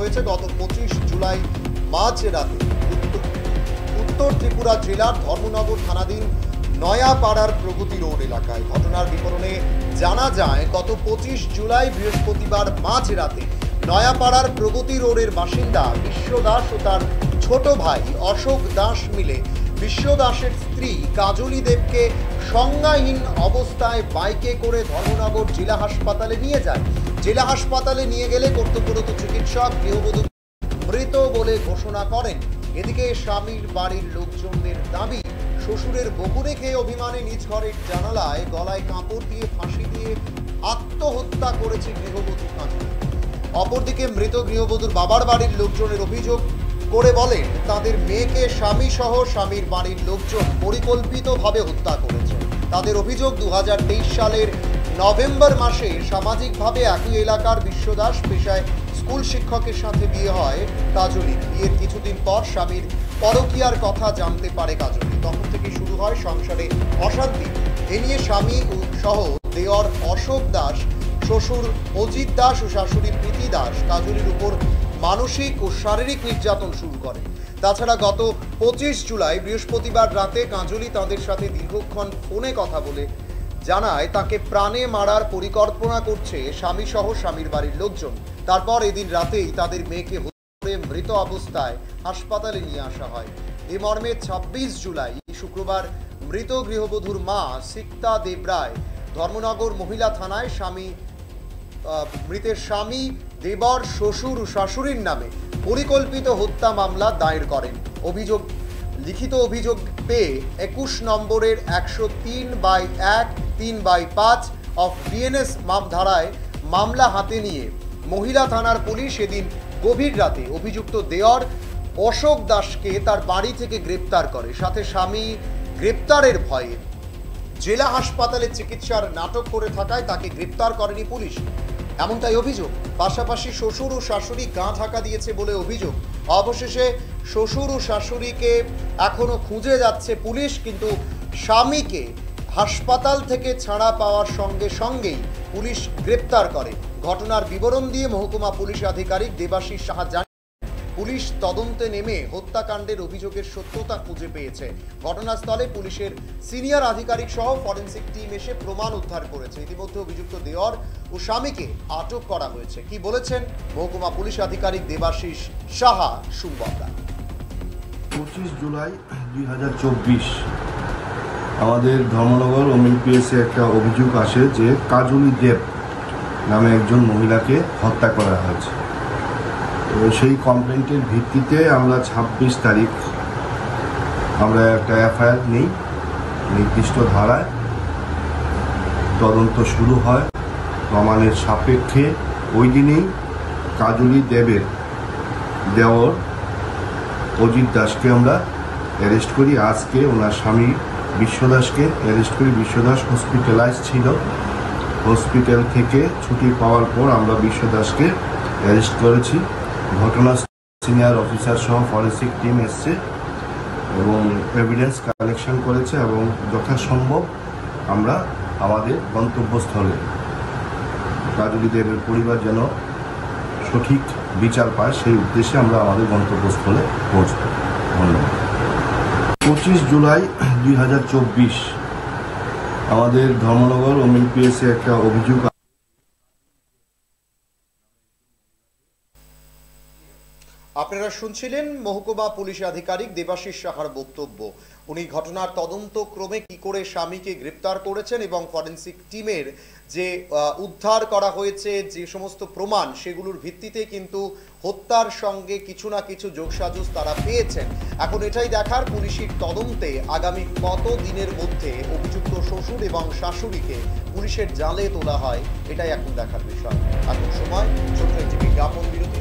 হয়েছে গত 25 জুলাই মাঝরাতে উত্তর ত্রিপুরা জেলার ধর্মনগর থানাধীন নয়াপাড়ার প্রগতি রোড এলাকায়। ঘটনার বিবরণে জানা যায় গত 25 জুলাই বৃহস্পতিবার মাঝরাতে নয়াপাড়ার প্রগতি রোডের বাসিন্দা বিশ্ব দাস ও তার ছোট ভাই অশোক দাস মিলে বিশ্ব দাসের স্ত্রী কাজলি দেবকে সংজ্ঞাহীন অবস্থায় বাইকে করে ধর্মনগর জেলা হাসপাতালে নিয়ে যায়। জেলা হাসপাতালে নিয়ে গেলে কর্তব্যরত চিকিৎসক গৃহবধূ মৃত বলে ঘোষণা করেন। এদিকে স্বামীর বাড়ির লোকজনদের দাবি, শ্বশুরের বকুনে খেয়ে অভিমানে নিজ ঘরের জানালায় গলায় কাপড় দিয়ে ফাঁসি দিয়ে আত্মহত্যা করেছে গৃহবধূ কাজলি। অপরদিকে মৃত গৃহবধূর বাবার বাড়ির লোকজনের অভিযোগ করে বলেন তাদের মেয়েকে স্বামী সহ স্বামীর বাড়ির লোকজন পরিকল্পিতভাবে হত্যা করেছে। তাদের অভিযোগ 2023 সালের নভেম্বর মাসে সামাজিকভাবে একই এলাকার বিশ্বদাস পেশায় স্কুল শিক্ষকের সাথে বিয়ে হয় কাজলির। বিয়ের কিছুদিন পর স্বামীর পরকীয়ার কথা জানতে পারে কাজলি। তখন থেকে শুরু হয় সংসারে অশান্তি। এ নিয়ে স্বামী সহ দেওর অশোক দাস, শ্বশুর অজিত দাস ও শাশুড়ি প্রীতি দাস কাজলির উপর মানসিক ও শারীরিক নির্যাতন শুরু করে। তাছাড়া গত 25 জুলাই বৃহস্পতিবার রাতে কাজলি তাদের সাথে দীর্ঘক্ষণ ফোনে কথা বলে জানায় তাকে প্রাণে মারার পরিকল্পনা করছে স্বামী সহ স্বামীর বাড়ির লোকজন। তারপর এদিন রাতেই তাদের মেয়েকে হত্যা করে মৃত অবস্থায় হাসপাতালে নিয়ে আসা হয়। এ মর্মে 26 জুলাই শুক্রবার মৃত গৃহবধূর মা সিক্তা দেবরায় ধর্মনগর মহিলা থানায় মৃতের স্বামী, দেবর, শ্বশুর ও শাশুড়ির নামে পরিকল্পিত হত্যা মামলা দায়ের করেন। লিখিত অভিযোগ পেয়ে 21 নম্বরের 103/1 3/5 অফ বিএনএস ধারায় মামলা হাতে নিয়ে মহিলা থানার পুলিশ এদিন গভীর রাতে অভিযুক্ত দেওর অশোক দাসকে তার বাড়ি থেকে গ্রেপ্তার করে। সাথে স্বামী গ্রেপ্তারের ভয়ে জেলা হাসপাতালে চিকিৎসার নাটক করে থাকায় তাকে গ্রেপ্তার করেনি পুলিশ, এমনটাই অভিযোগ। পাশাপাশি শ্বশুর ও শাশুড়ি গা ঢাকা দিয়েছে বলে অভিযোগ। অবশেষে শ্বশুর ও শাশুড়িকে এখনো খুঁজে যাচ্ছে পুলিশ, কিন্তু স্বামীকে হাসপাতাল থেকে ছাড়া পাওয়ার সঙ্গে সঙ্গেই পুলিশ গ্রেপ্তার করে। ঘটনার বিবরণ দিয়ে মহকুমা পুলিশ আধিকারিক দেবাশিস সাহা জানান, পুলিশ তদন্তে নেমে হত্যাকাণ্ডের অভিযোগের সত্যতা খুঁজে পেয়েছে। ঘটনাস্থলে পুলিশের সিনিয়র আধিকারিক সহ ফরেনসিক টিম এসে প্রমাণ উদ্ধার করেছে। ইতিমধ্যে অভিযুক্ত দেওর ও স্বামীকে আটক করা হয়েছে। কি বলেছেন মহকুমা পুলিশ আধিকারিক দেবাশিস সাহা শুনব আমরা। 25 জুলাই 2024 আমাদের ধর্মনগর ওএমপিএসে একটা অভিযোগ আসে যে কাজলি দেব নামে একজন মহিলাকে হত্যা করা হয়েছে। তো সেই কমপ্লেন্টের ভিত্তিতে আমরা 26 তারিখ আমরা একটা এফআইআর নিই, নির্দিষ্ট ধারায় তদন্ত শুরু হয়। প্রমাণের সাপেক্ষে ওই দিনেই কাজলি দেবের দেওর অজিত দাসকে আমরা অ্যারেস্ট করি। আজকে ওনার স্বামী বিশ্বদাসকে অ্যারেস্ট করি। বিশ্বদাস হসপিটালাইজ ছিল, হসপিটাল থেকে ছুটি পাওয়ার পর আমরা বিশ্বদাসকে অ্যারেস্ট করেছি। ঘটনা সিনিয়র অফিসার সহ ফরেন্সিক টিম এসছে এবং এভিডেন্স কালেকশন করেছে এবং যথাসম্ভব আমরা আমাদের গন্তব্যস্থলে কাজলি দেবের পরিবার যেন সঠিক বিচার পায় সেই উদ্দেশ্যে আমরা আমাদের গন্তব্যস্থলে পৌঁছব। ধন্যবাদ। 25 জুলাই 2024 আমাদের ধর্মনগর ওএমপিএসে একটা অভিযোগ। আপনারা শুনছিলেন মহকুমা পুলিশ আধিকারিক দেবাশিস সাহার বক্তব্য। উনি ঘটনার তদন্ত ক্রমে কি করে স্বামীকে গ্রেপ্তার করেছেন এবং ফরেনসিক টিমের যে উদ্ধার করা হয়েছে যে সমস্ত প্রমাণ, সেগুলোর ভিত্তিতে কিন্তু হত্যার সঙ্গে কিছু না কিছু যোগসাজশ তারা পেয়েছেন। এখন এটাই দেখার পুলিশের তদন্তে আগামী কত দিনের মধ্যে অভিযুক্ত শ্বশুর এবং শাশুড়িকে পুলিশের জালে তোলা হয়, এটাই এখন দেখার বিষয়। এখন সময় ছোট্ট একটি বিজ্ঞাপন বিরতি।